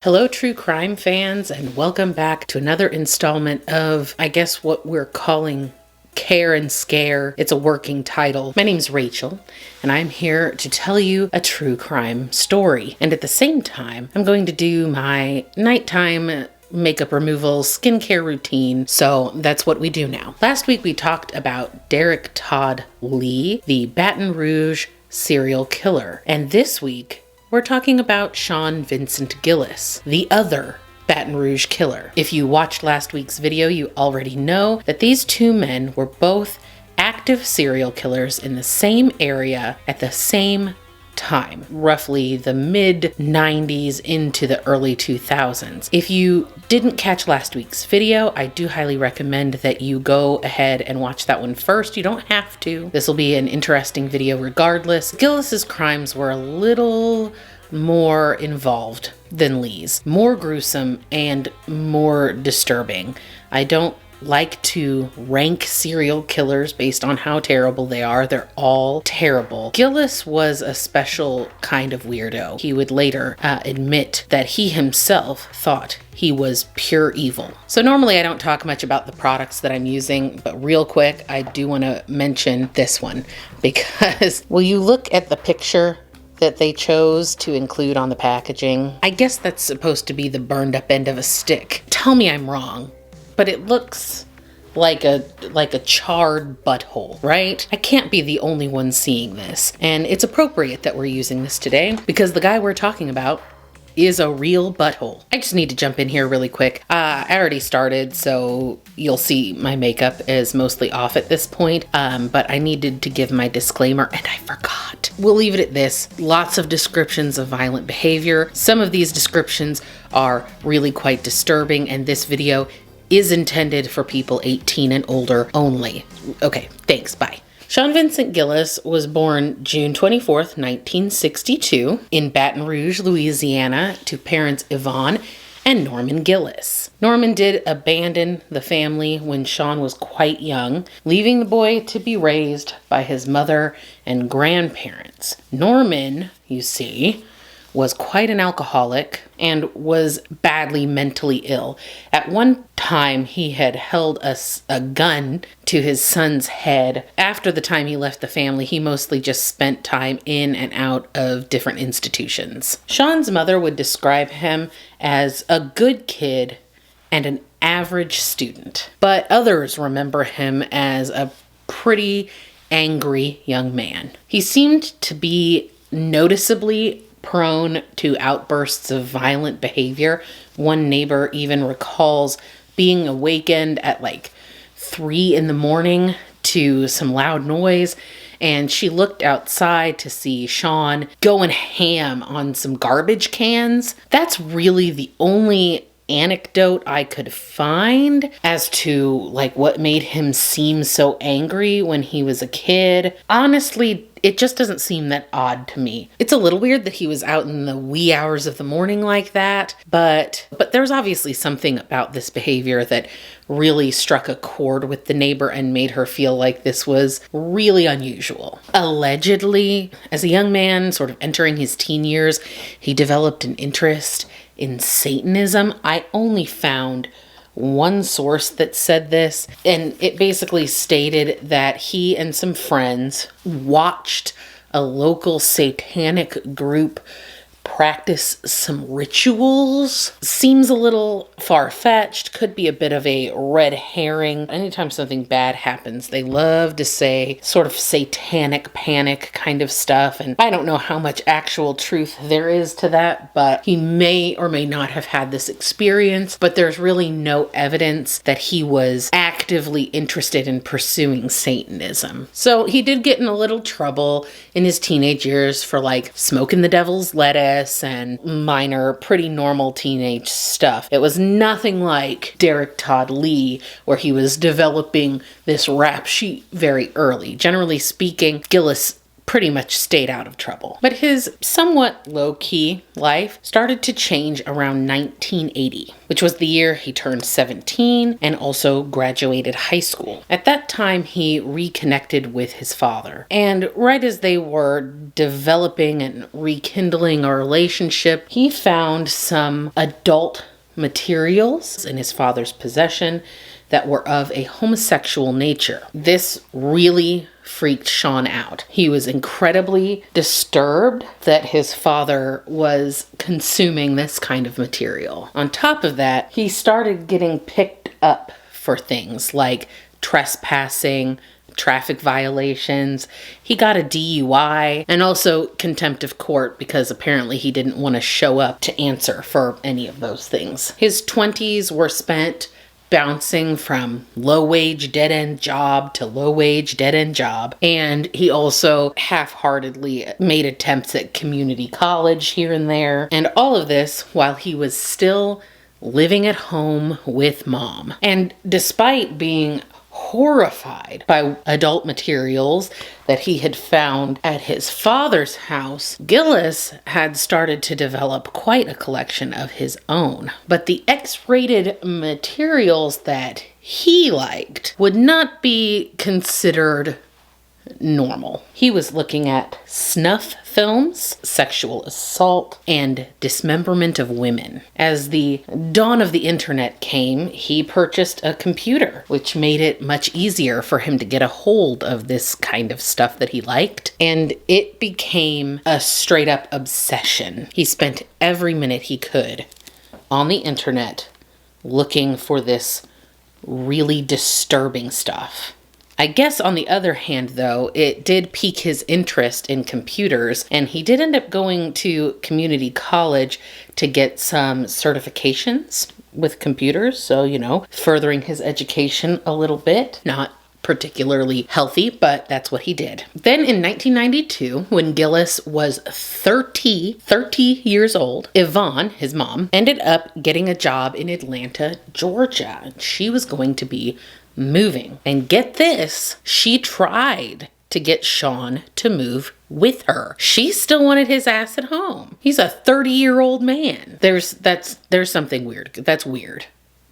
Hello, true crime fans, and welcome back to another installment of, I guess, what we're calling Care and Scare. It's a working title. My name's Rachel, and I'm here to tell you a true crime story. And at the same time, I'm going to do my nighttime makeup removal skincare routine. So that's what we do now. Last week we talked about Derek Todd Lee, the Baton Rouge serial killer. And this week, we're talking about Sean Vincent Gillis, the other Baton Rouge killer. If you watched last week's video, you already know that these two men were both active serial killers in the same area at the same time, roughly the mid-90s into the early 2000s. If you didn't catch last week's video, I do highly recommend that you go ahead and watch that one first. You don't have to. This will be an interesting video regardless. Gillis's crimes were a little more involved than Lee's, more gruesome and more disturbing. I don't like to rank serial killers based on how terrible they are. They're all terrible. Gillis was a special kind of weirdo. He would later admit that he himself thought he was pure evil. So normally I don't talk much about the products that I'm using, but real quick, I do want to mention this one because will you look at the picture that they chose to include on the packaging? I guess that's supposed to be the burned up end of a stick. Tell me I'm wrong, but it looks like a charred butthole, right? I can't be the only one seeing this. And it's appropriate that we're using this today because the guy we're talking about is a real butthole. I just need to jump in here really quick. I already started, so you'll see my makeup is mostly off at this point, but I needed to give my disclaimer and I forgot. We'll leave it at this. Lots of descriptions of violent behavior. Some of these descriptions are really quite disturbing, and this video is intended for people 18 and older only. Okay, thanks, bye. Sean Vincent Gillis was born June 24th, 1962 in Baton Rouge, Louisiana, to parents Yvonne and Norman Gillis. Norman did abandon the family when Sean was quite young, leaving the boy to be raised by his mother and grandparents. Norman, you see, was quite an alcoholic and was badly mentally ill. At one time, he had held a gun to his son's head. After the time he left the family, he mostly just spent time in and out of different institutions. Sean's mother would describe him as a good kid and an average student, but others remember him as a pretty angry young man. He seemed to be noticeably prone to outbursts of violent behavior. One neighbor even recalls being awakened at like 3 a.m. to some loud noise, and she looked outside to see Sean going ham on some garbage cans. That's really the only anecdote I could find as to like what made him seem so angry when he was a kid. Honestly, it just doesn't seem that odd to me. It's a little weird that he was out in the wee hours of the morning like that, but there's obviously something about this behavior that really struck a chord with the neighbor and made her feel like this was really unusual. Allegedly, as a young man sort of entering his teen years, he developed an interest in Satanism. I only found one source that said this, and it basically stated that he and some friends watched a local satanic group practice some rituals. Seems a little far-fetched, could be a bit of a red herring. Anytime something bad happens, they love to say sort of satanic panic kind of stuff, and I don't know how much actual truth there is to that, but he may or may not have had this experience, but there's really no evidence that he was actively interested in pursuing Satanism. So he did get in a little trouble in his teenage years for like smoking the devil's lettuce and minor, pretty normal teenage stuff. It was nothing like Derek Todd Lee, where he was developing this rap sheet very early. Generally speaking, Gillis pretty much stayed out of trouble. But his somewhat low-key life started to change around 1980, which was the year he turned 17 and also graduated high school. At that time, he reconnected with his father. And right as they were developing and rekindling a relationship, he found some adult materials in his father's possession that were of a homosexual nature. This really freaked Sean out. He was incredibly disturbed that his father was consuming this kind of material. On top of that, he started getting picked up for things like trespassing, traffic violations. He got a DUI and also contempt of court because apparently he didn't want to show up to answer for any of those things. His 20s were spent bouncing from low-wage dead-end job to low-wage dead-end job. And he also half-heartedly made attempts at community college here and there. And all of this while he was still living at home with mom. And despite being horrified by adult materials that he had found at his father's house, Gillis had started to develop quite a collection of his own. But the X-rated materials that he liked would not be considered normal. He was looking at snuff films, sexual assault, and dismemberment of women. As the dawn of the internet came, he purchased a computer, which made it much easier for him to get a hold of this kind of stuff that he liked, and it became a straight up obsession. He spent every minute he could on the internet looking for this really disturbing stuff. I guess on the other hand, though, it did pique his interest in computers, and he did end up going to community college to get some certifications with computers. So, furthering his education a little bit. Not particularly healthy, but that's what he did. Then in 1992, when Gillis was 30 years old, Yvonne, his mom, ended up getting a job in Atlanta, Georgia. She was going to be moving. And get this, she tried to get Sean to move with her. She still wanted his ass at home. He's a 30-year-old man. There's something weird. That's weird.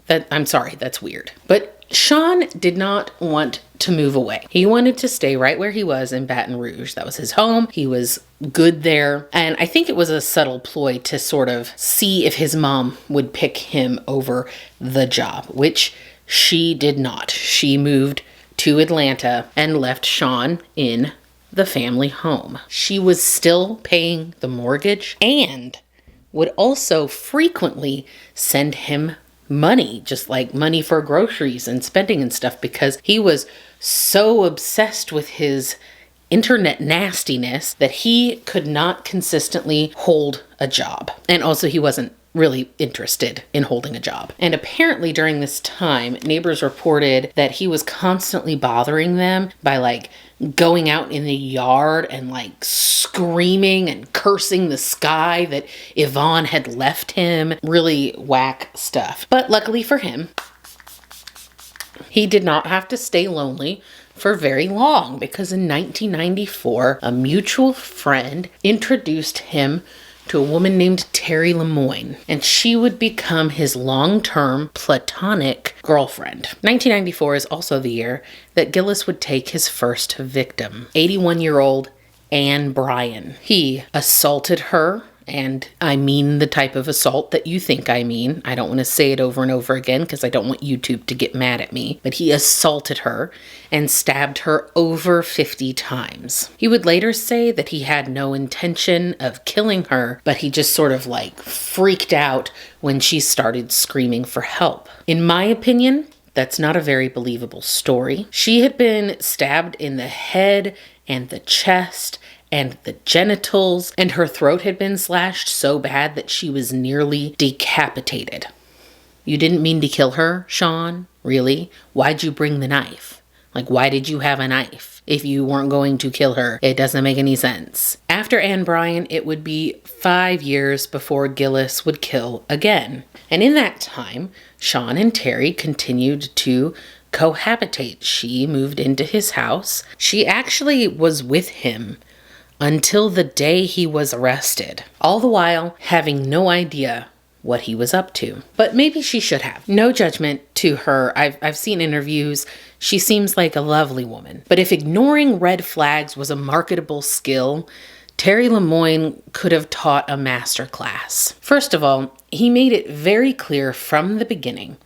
That's weird. But Sean did not want to move away. He wanted to stay right where he was in Baton Rouge. That was his home. He was good there. And I think it was a subtle ploy to sort of see if his mom would pick him over the job, which she did not. She moved to Atlanta and left Sean in the family home. She was still paying the mortgage and would also frequently send him money, just like money for groceries and spending and stuff, because he was so obsessed with his internet nastiness that he could not consistently hold a job. And also he wasn't really interested in holding a job. And apparently during this time, neighbors reported that he was constantly bothering them by going out in the yard and screaming and cursing the sky that Yvonne had left him. Really whack stuff. But luckily for him, he did not have to stay lonely for very long, because in 1994, a mutual friend introduced him to a woman named Terry Lemoyne, and she would become his long-term platonic girlfriend. 1994 is also the year that Gillis would take his first victim, 81-year-old Anne Bryan. He assaulted her, and I mean the type of assault that you think I mean. I don't want to say it over and over again because I don't want YouTube to get mad at me. But he assaulted her and stabbed her over 50 times. He would later say that he had no intention of killing her, but he just sort of freaked out when she started screaming for help. In my opinion, that's not a very believable story. She had been stabbed in the head and the chest and the genitals, and her throat had been slashed so bad that she was nearly decapitated. You didn't mean to kill her, Sean? Really? Why'd you bring the knife? Why did you have a knife if you weren't going to kill her? It doesn't make any sense. After Anne Bryan, it would be 5 years before Gillis would kill again. And in that time, Sean and Terry continued to cohabitate. She moved into his house. She actually was with him until the day he was arrested, all the while having no idea what he was up to. But maybe she should have. No judgment to her. I've seen interviews. She seems like a lovely woman. But if ignoring red flags was a marketable skill, Terry Lemoine could have taught a master class. First of all, he made it very clear from the beginning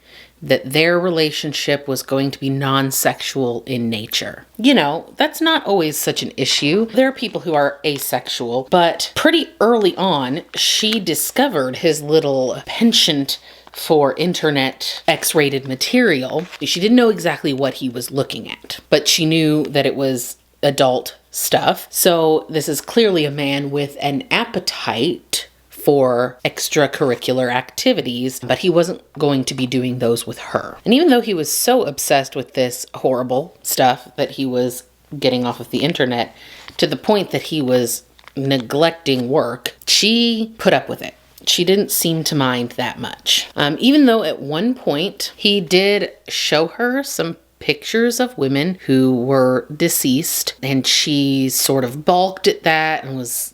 that their relationship was going to be non-sexual in nature. You know, that's not always such an issue. There are people who are asexual, but pretty early on, she discovered his little penchant for internet X-rated material. She didn't know exactly what he was looking at, but she knew that it was adult stuff. So this is clearly a man with an appetite for extracurricular activities, but he wasn't going to be doing those with her. And even though he was so obsessed with this horrible stuff that he was getting off of the internet, to the point that he was neglecting work, she put up with it. She didn't seem to mind that much. Even though at one point he did show her some pictures of women who were deceased, and she sort of balked at that and was,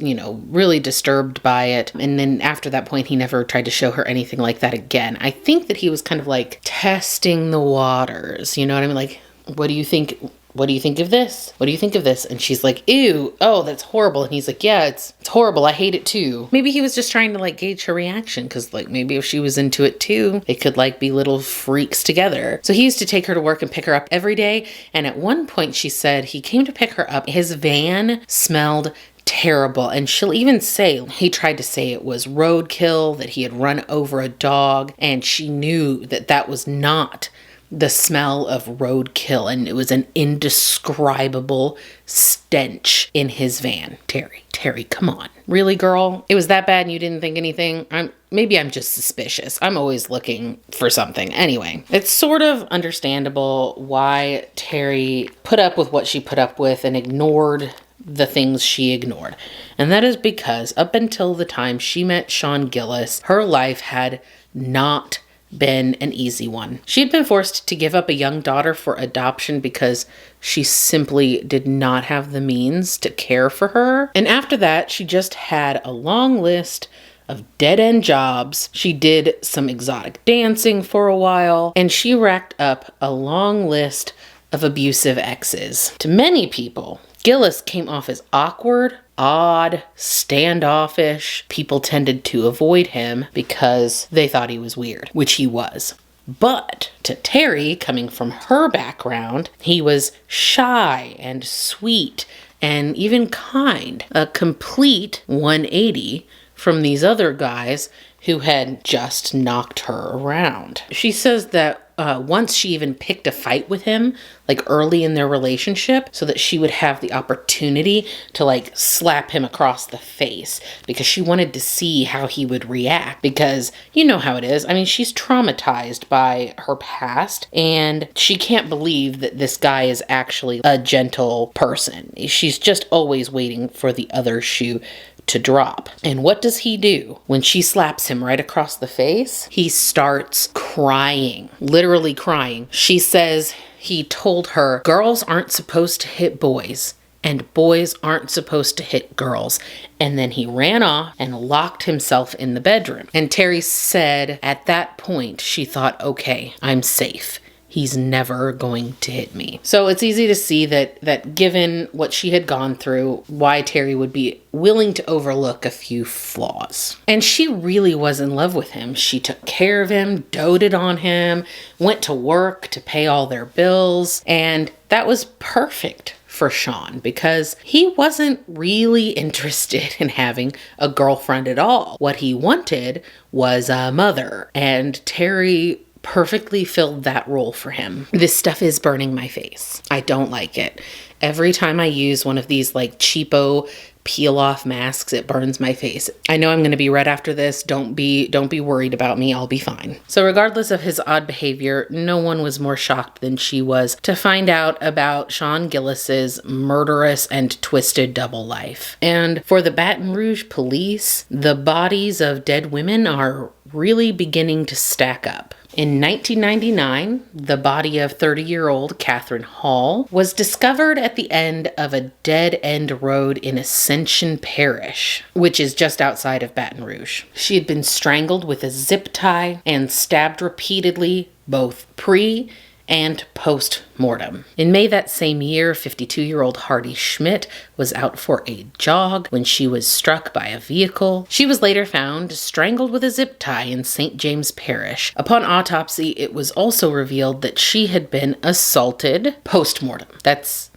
really disturbed by it. And then after that point, he never tried to show her anything like that again. I think that he was kind of like testing the waters. You know what I mean? Like, what do you think? What do you think of this? What do you think of this? And she's like, ew, oh, that's horrible. And he's like, yeah, it's horrible. I hate it too. Maybe he was just trying to gauge her reaction, because maybe if she was into it too, they could be little freaks together. So he used to take her to work and pick her up every day. And at one point she said he came to pick her up. His van smelled terrible. And she'll even say he tried to say it was roadkill, that he had run over a dog. And she knew that that was not the smell of roadkill, and it was an indescribable stench in his van. Terry, come on. Really, girl? It was that bad and you didn't think anything? Maybe I'm just suspicious. I'm always looking for something. Anyway, it's sort of understandable why Terry put up with what she put up with and ignored the things she ignored. And that is because up until the time she met Sean Gillis, her life had not been an easy one. She had been forced to give up a young daughter for adoption because she simply did not have the means to care for her. And after that, she just had a long list of dead-end jobs. She did some exotic dancing for a while, and she racked up a long list of abusive exes. To many people, Gillis came off as awkward, odd, standoffish. People tended to avoid him because they thought he was weird, which he was. But to Terry, coming from her background, he was shy and sweet and even kind. A complete 180 from these other guys who had just knocked her around. She says that once she even picked a fight with him, early in their relationship, so that she would have the opportunity to slap him across the face, because she wanted to see how he would react, because you know how it is. I mean, she's traumatized by her past, and she can't believe that this guy is actually a gentle person. She's just always waiting for the other shoe to drop. And what does he do when she slaps him right across the face? He starts crying, literally crying. She says he told her girls aren't supposed to hit boys and boys aren't supposed to hit girls. And then he ran off and locked himself in the bedroom. And Terry said at that point, she thought, okay, I'm safe. He's never going to hit me. So it's easy to see that given what she had gone through, why Terry would be willing to overlook a few flaws. And she really was in love with him. She took care of him, doted on him, went to work to pay all their bills. And that was perfect for Sean, because he wasn't really interested in having a girlfriend at all. What he wanted was a mother. And Terry perfectly filled that role for him. This stuff is burning my face. I don't like it. Every time I use one of these cheapo peel off masks, it burns my face. I know I'm going to be red after this. Don't be worried about me. I'll be fine. So regardless of his odd behavior, no one was more shocked than she was to find out about Sean Gillis's murderous and twisted double life. And for the Baton Rouge police, the bodies of dead women are really beginning to stack up. In 1999, the body of 30-year-old Catherine Hall was discovered at the end of a dead-end road in Ascension Parish, which is just outside of Baton Rouge. She had been strangled with a zip tie and stabbed repeatedly, both pre- and post-mortem. In May that same year, 52-year-old Hardy Schmidt was out for a jog when she was struck by a vehicle. She was later found strangled with a zip tie in St. James Parish. Upon autopsy, it was also revealed that she had been assaulted post-mortem. That's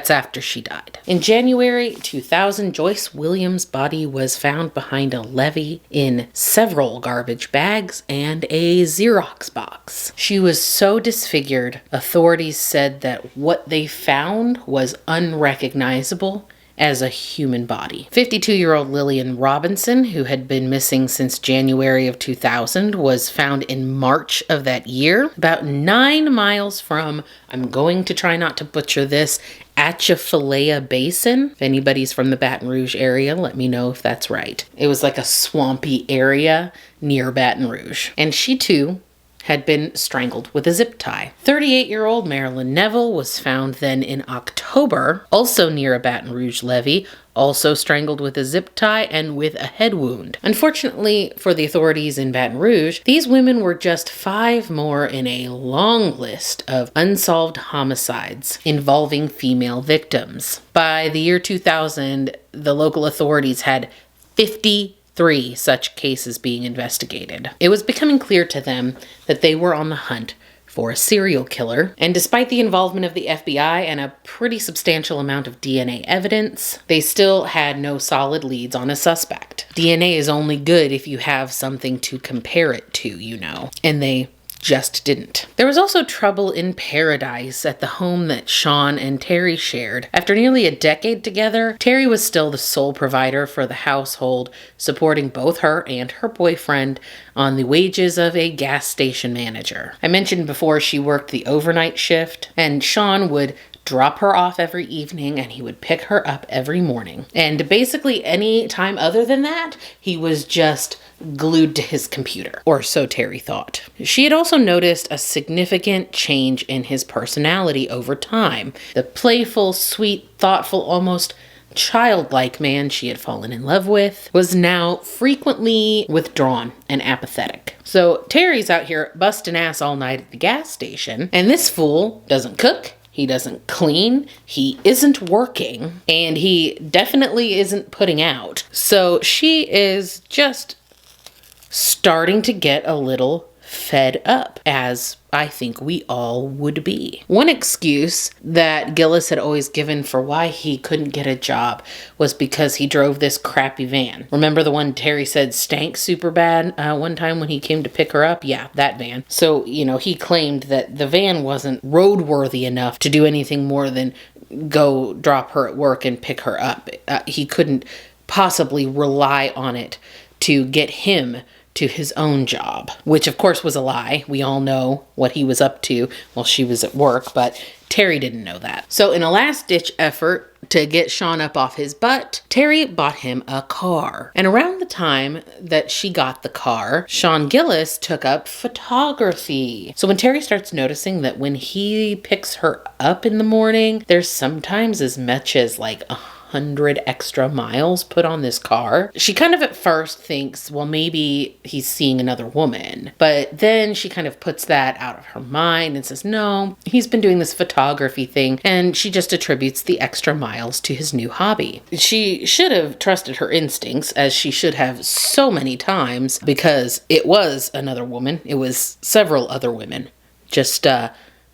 after she died. In January 2000, Joyce Williams' body was found behind a levee in several garbage bags and a Xerox box. She was so disfigured, authorities said that what they found was unrecognizable as a human body. 52-year-old Lillian Robinson, who had been missing since January of 2000, was found in March of that year, about 9 miles from, I'm going to try not to butcher this, Atchafalaya Basin. If anybody's from the Baton Rouge area, let me know if that's right. It was like a swampy area near Baton Rouge. And she too had been strangled with a zip tie. 38-year-old Marilyn Neville was found then in October, also near a Baton Rouge levee, also strangled with a zip tie and with a head wound. Unfortunately for the authorities in Baton Rouge, these women were just 5 more in a long list of unsolved homicides involving female victims. By the year 2000, the local authorities had 53 such cases being investigated. It was becoming clear to them that they were on the hunt for a serial killer, and despite the involvement of the FBI and a pretty substantial amount of DNA evidence, they still had no solid leads on a suspect. DNA is only good if you have something to compare it to, you know, and they just didn't. There was also trouble in paradise at the home that Sean and Terry shared. After nearly a decade together, Terry was still the sole provider for the household, supporting both her and her boyfriend on the wages of a gas station manager. I mentioned before she worked the overnight shift, and Sean would drop her off every evening and he would pick her up every morning. And basically any time other than that, he was just glued to his computer, or so Terry thought. She had also noticed a significant change in his personality over time. The playful, sweet, thoughtful, almost childlike man she had fallen in love with was now frequently withdrawn and apathetic. So Terry's out here busting ass all night at the gas station, and this fool doesn't cook, he doesn't clean, he isn't working, and he definitely isn't putting out. So she is just starting to get a little fed up, as I think we all would be. One excuse that Gillis had always given for why he couldn't get a job was because he drove this crappy van. Remember the one Terry said stank super bad one time when he came to pick her up? Yeah, that van. So, you know, he claimed that the van wasn't roadworthy enough to do anything more than go drop her at work and pick her up. He couldn't possibly rely on it to get him to his own job, which of course was a lie. We all know what he was up to while she was at work, but Terry didn't know that. So in a last-ditch effort to get Sean up off his butt, Terry bought him a car. And around the time that she got the car, Sean Gillis took up photography. So when Terry starts noticing that when he picks her up in the morning, there's sometimes as much as like 100 extra miles put on this car, she kind of at first thinks, well, maybe he's seeing another woman. But then she kind of puts that out of her mind and says, no, he's been doing this photography thing. And she just attributes the extra miles to his new hobby. She should have trusted her instincts, as she should have so many times, because it was another woman. It was several other women, just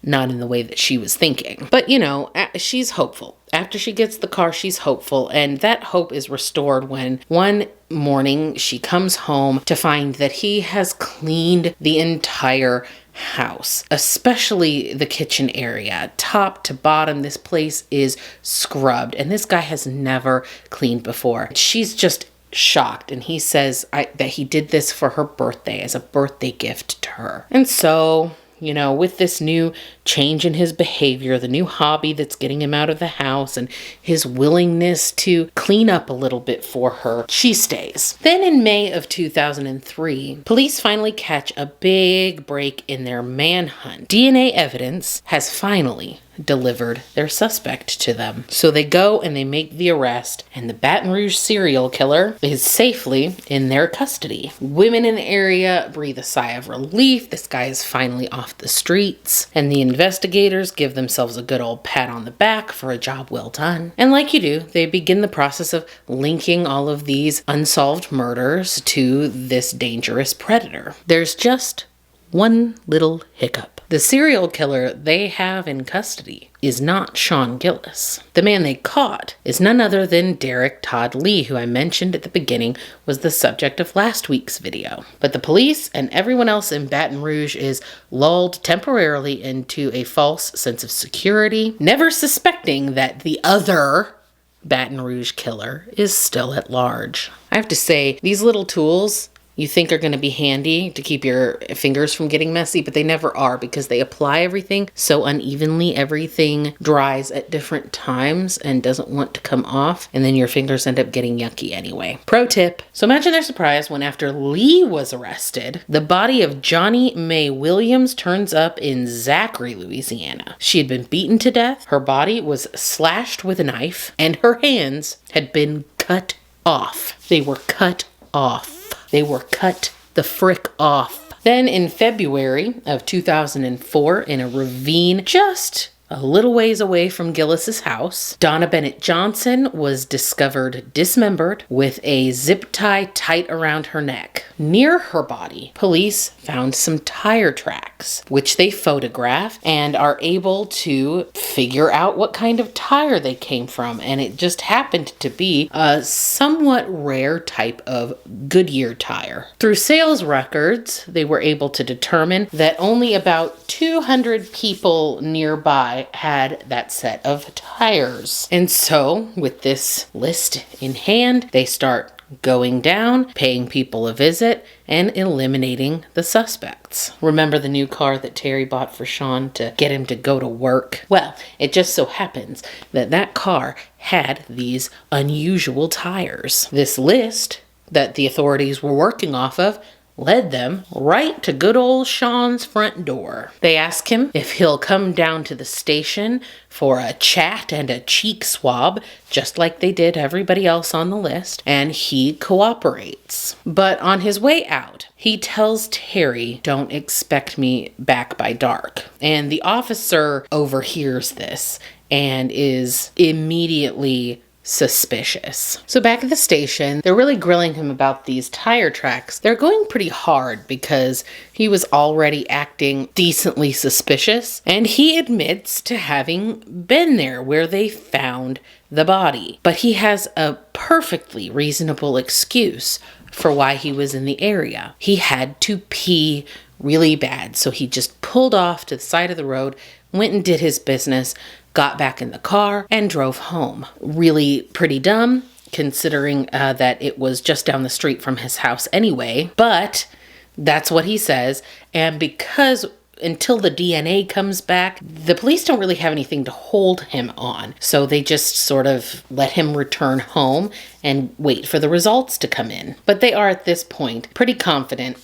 not in the way that she was thinking. But, you know, she's hopeful. After she gets the car, she's hopeful, and that hope is restored when one morning she comes home to find that he has cleaned the entire house, especially the kitchen area. Top to bottom, this place is scrubbed, and this guy has never cleaned before. She's just shocked, and he says that he did this for her birthday, as a birthday gift to her. And so with this new change in his behavior, the new hobby that's getting him out of the house, and his willingness to clean up a little bit for her, she stays. Then in May of 2003, police finally catch a big break in their manhunt. DNA evidence has finally delivered their suspect to them. So they go and they make the arrest, and the Baton Rouge serial killer is safely in their custody. Women in the area breathe a sigh of relief. This guy is finally off the streets, and the investigators give themselves a good old pat on the back for a job well done. And like you do, they begin the process of linking all of these unsolved murders to this dangerous predator. There's just one little hiccup. The serial killer they have in custody is not Sean Gillis. The man they caught is none other than Derek Todd Lee, who I mentioned at the beginning was the subject of last week's video. But the police and everyone else in Baton Rouge is lulled temporarily into a false sense of security, never suspecting that the other Baton Rouge killer is still at large. I have to say, these little tools you think are going to be handy to keep your fingers from getting messy, but they never are, because they apply everything so unevenly. Everything dries at different times and doesn't want to come off, and then your fingers end up getting yucky anyway. Pro tip. So imagine their surprise when, after Lee was arrested, the body of Johnny Mae Williams turns up in Zachary, Louisiana. She had been beaten to death, her body was slashed with a knife, and her hands had been cut off. They were cut off. They were cut the frick off. Then in February of 2004, in a ravine just a little ways away from Gillis's house, Donna Bennett Johnson was discovered dismembered with a zip tie tight around her neck. Near her body, police found some tire tracks, which they photograph and are able to figure out what kind of tire they came from. And it just happened to be a somewhat rare type of Goodyear tire. Through sales records, they were able to determine that only about 200 people nearby had that set of tires. And so, with this list in hand, they start going down, paying people a visit, and eliminating the suspects. Remember the new car that Terry bought for Sean to get him to go to work? Well, it just so happens that that car had these unusual tires. This list that the authorities were working off of led them right to good old Sean's front door. They ask him if he'll come down to the station for a chat and a cheek swab, just like they did everybody else on the list, and he cooperates. But on his way out, he tells Terry, "Don't expect me back by dark." And the officer overhears this and is immediately suspicious. So back at the station, they're really grilling him about these tire tracks. They're going pretty hard because he was already acting decently suspicious, and he admits to having been there where they found the body. But he has a perfectly reasonable excuse for why he was in the area. He had to pee really bad, so he just pulled off to the side of the road, went and did his business, got back in the car, and drove home. Really pretty dumb, considering that it was just down the street from his house anyway, but that's what he says. And because until the DNA comes back, the police don't really have anything to hold him on, so they just sort of let him return home and wait for the results to come in. But they are at this point pretty confident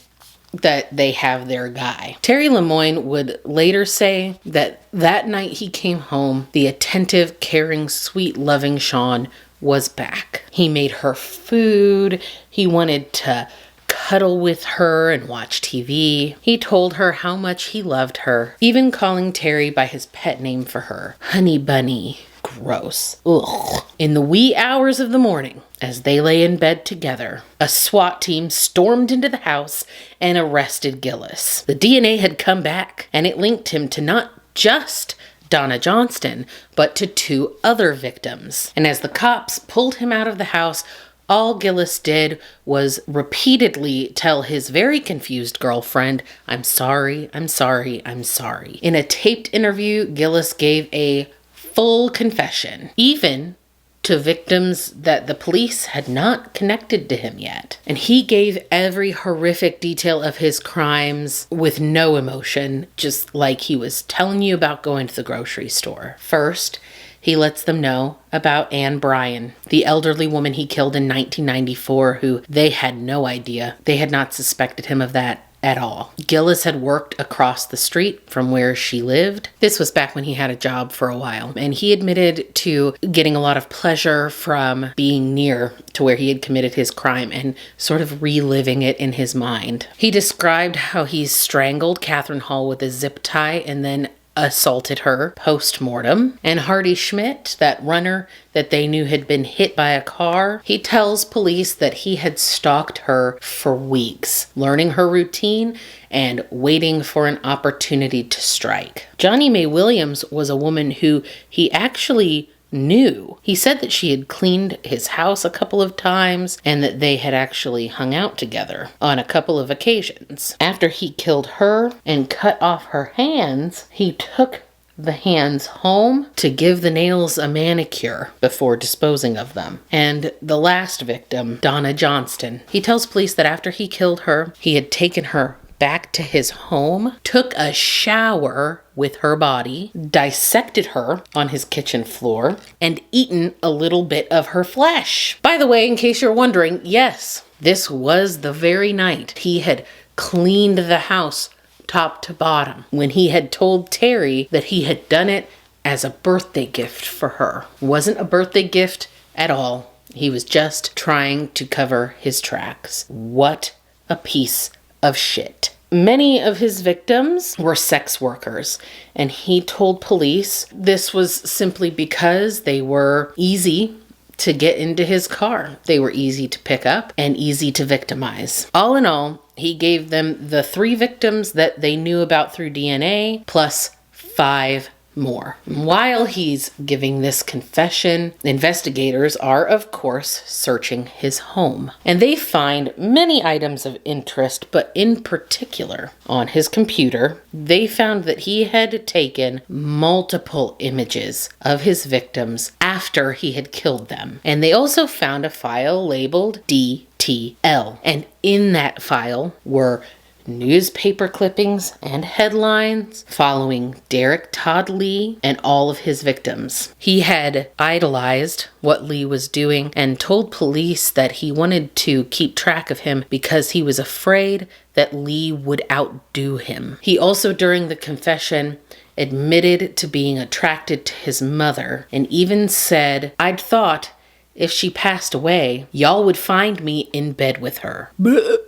that they have their guy. Terry Lemoyne would later say that that night he came home, the attentive, caring, sweet, loving Sean was back. He made her food. He wanted to cuddle with her and watch TV. He told her how much he loved her, even calling Terry by his pet name for her, Honey Bunny. Gross. Ugh. In the wee hours of the morning, as they lay in bed together, a SWAT team stormed into the house and arrested Gillis. The DNA had come back, and it linked him to not just Donna Johnston, but to 2 other victims. And as the cops pulled him out of the house, all Gillis did was repeatedly tell his very confused girlfriend, "I'm sorry, I'm sorry, I'm sorry." In a taped interview, Gillis gave a full confession, even to victims that the police had not connected to him yet. And he gave every horrific detail of his crimes with no emotion, just like he was telling you about going to the grocery store. First, he lets them know about Anne Bryan, the elderly woman he killed in 1994, who they had no idea. They had not suspected him of that at all. Gillis had worked across the street from where she lived. This was back when he had a job for a while, and he admitted to getting a lot of pleasure from being near to where he had committed his crime and sort of reliving it in his mind. He described how he strangled Catherine Hall with a zip tie and then assaulted her post-mortem. And Hardy Schmidt, that runner that they knew had been hit by a car, he tells police that he had stalked her for weeks, learning her routine and waiting for an opportunity to strike. Johnny Mae Williams was a woman who he actually knew. He said that she had cleaned his house a couple of times and that they had actually hung out together on a couple of occasions. After he killed her and cut off her hands, he took the hands home to give the nails a manicure before disposing of them. And the last victim, Donna Johnston, he tells police that after he killed her, he had taken her back to his home, took a shower with her body, dissected her on his kitchen floor, and eaten a little bit of her flesh. By the way, in case you're wondering, yes, this was the very night he had cleaned the house top to bottom when he had told Terry that he had done it as a birthday gift for her. Wasn't a birthday gift at all. He was just trying to cover his tracks. What a piece of shit. Many of his victims were sex workers, and he told police this was simply because they were easy to get into his car. They were easy to pick up and easy to victimize. All in all, he gave them the 3 victims that they knew about through DNA, plus 5 more. While he's giving this confession, investigators are, of course, searching his home. And they find many items of interest, but in particular, on his computer, they found that he had taken multiple images of his victims after he had killed them. And they also found a file labeled DTL. And in that file were newspaper clippings and headlines following Derek Todd Lee and all of his victims. He had idolized what Lee was doing and told police that he wanted to keep track of him because he was afraid that Lee would outdo him. He also, during the confession, admitted to being attracted to his mother and even said, "I'd thought if she passed away, y'all would find me in bed with her."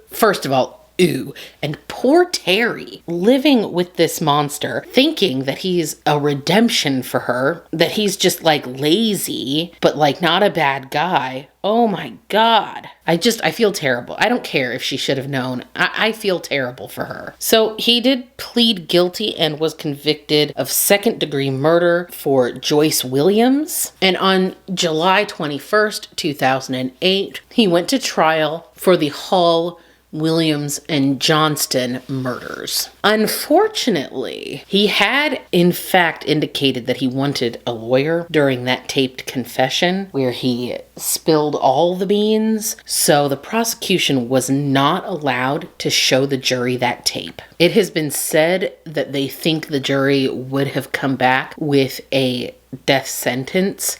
First of all, ew. And poor Terry, living with this monster, thinking that he's a redemption for her, that he's just like lazy, but like not a bad guy. Oh my God. I feel terrible. I don't care if she should have known. I feel terrible for her. So he did plead guilty and was convicted of 2nd-degree murder for Joyce Williams. And on July 21st, 2008, he went to trial for the Hall, Williams, and Johnston murders. Unfortunately, he had in fact indicated that he wanted a lawyer during that taped confession where he spilled all the beans, so the prosecution was not allowed to show the jury that tape. It has been said that they think the jury would have come back with a death sentence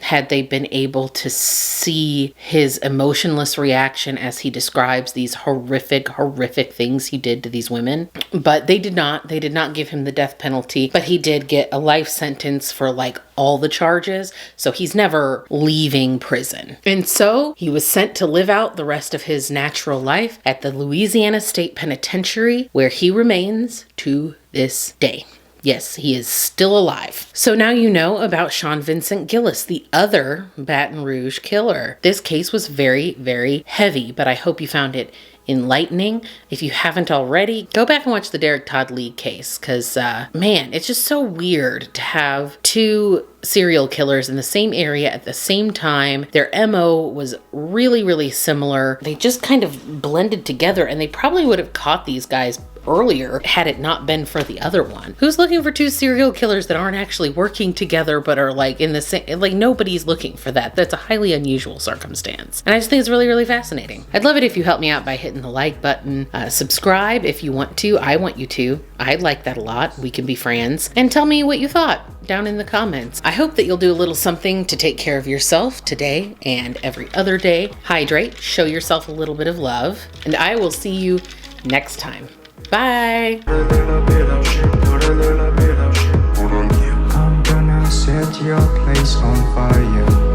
had they been able to see his emotionless reaction as he describes these horrific things he did to these women. But they did not. They did not give him the death penalty, but he did get a life sentence for like all the charges. So he's never leaving prison. And so he was sent to live out the rest of his natural life at the Louisiana State Penitentiary, where he remains to this day. Yes, he is still alive. So now you know about Sean Vincent Gillis, the other Baton Rouge killer. This case was very, very heavy, but I hope you found it enlightening. If you haven't already, go back and watch the Derek Todd Lee case, because man, it's just so weird to have 2 serial killers in the same area at the same time. Their MO was really, really similar. They just kind of blended together, and they probably would have caught these guys earlier had it not been for the other one. Who's looking for two serial killers that aren't actually working together but are like in the same, like nobody's looking for that. That's a highly unusual circumstance. And I just think it's really, really fascinating. I'd love it if you help me out by hitting the like button, subscribe if you want to. I want you to. I'd like that a lot. We can be friends. And tell me what you thought down in the comments. I hope that you'll do a little something to take care of yourself today and every other day. Hydrate, show yourself a little bit of love, and I will see you next time. Bye. I'm gonna set your place on fire.